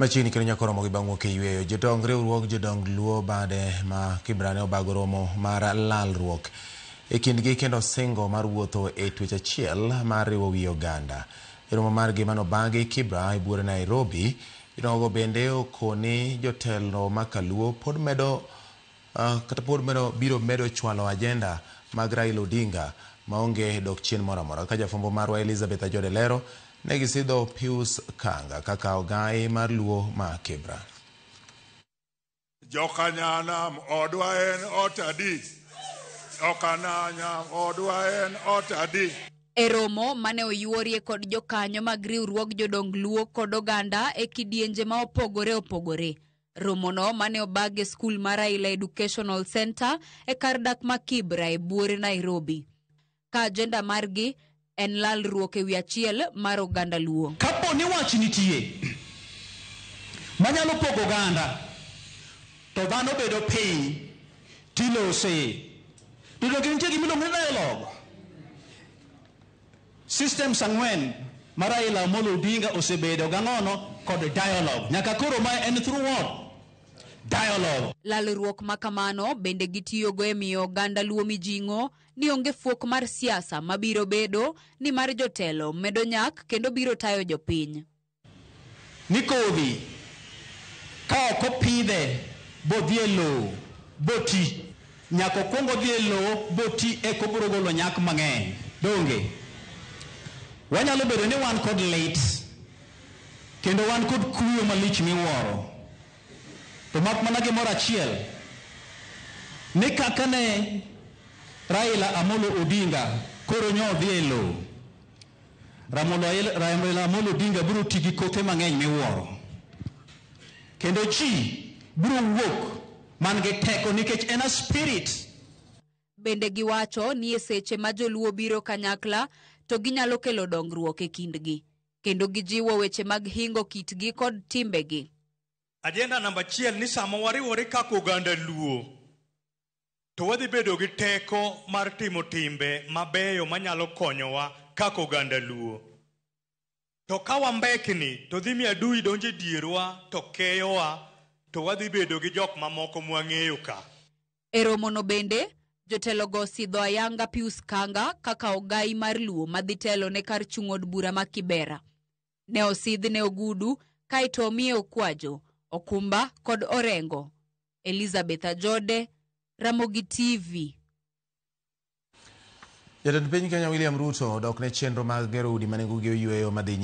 Machini kendo nyakoromo gi bang'o ke yweyo jodong riwruok jodong luo bade ma Kibrane obago romo mar lalruok e kindgi kendo singo mar wuotho e twech achiel mar riwo wi oganda. E romo margi manobagi Kibra e buore Nairobi, inogo bende okoni jotelo makaluo pod biro medo chwalo ajenda mag Raila Odinga maonge dok chien moro amora. Ka jafwambo marwa Elizabeth Ajode lero, negisidho Pius Kanga kaka ogai mar luo ma Kibra. Jokanyanam odwa en otadi. Jokananyam odwa en otadi. E romo mane oyuorie kod jokanyo mag riwruog jodong luo kod oganda e kidienje ma opogore opogore. Romo no mane obage skul mar Raila Educational Center e kar dak ma Kibra e buore Nairobi. Ka agenda margi en lalruok e wi achiel mar oganda luo. Kapo ni wach nitie manyalo pogo oganda to dhano bedo piny tilose. Dialogue nitie gimiluongo ni dialogue. Systems ang'wen ma Raila Amolo Odinga osebedo gang'ono kod dialogue. Nyaka koro ma en through what? Dialogue. Lalruok makamano bende gitiyogo e miyo oganda luo mijing'o ni onge fuok mar siasa mabiro bedo ni mar jotelo medo nyak kendo biro tayo jopiny. Ni kodhi ka ok opidhe bodhi e lowo boti, nyaka kuongo dhi e lowo boti eko biro golo nyak mang'eny. Donge wanyalo bedo ni wan kod lit kendo wan kod kuyo malich miwuoro, to mak mana gimoro achiel ni kaka ne Raila Amolo Odinga koro nyodhi e lowo, Raila Amolo Odinga biro tigi kothe mang'eny miwuoro, kendo chi biro wuok man gi teko nikech en a spirit. Bende giwacho ni e seche ma joluo biro kanyakla to ginyalo kelo dongruok e kindgi, kendo gijiwo weche mag hingo kitgi kod timbegi. Agenda namba 1 ni sama wariwore kaka oganda luo to wadhi bedo gi teko mar timo timbe mabeyo manyalo konyowa kaka oganda luo. To ka wambekni to dhi mi adui donje dierwa to keyowa to wadhi bedo gi jok mamoko mwang'eyo ka. E romo no bende jotelo go sidho ayanga Pius Kanga kaka ogai mar luo madhi telo ne kar chung' od bura ma Kibera. Ne osidh ne Ogudu kaito omiye Okwajo, Okumba kod Orengo. Elizabeth Ajode, Ramogi TV. Jatend piny Kenya William Ruto dok ne chenro mag gero udi manengogi oyweyo madhi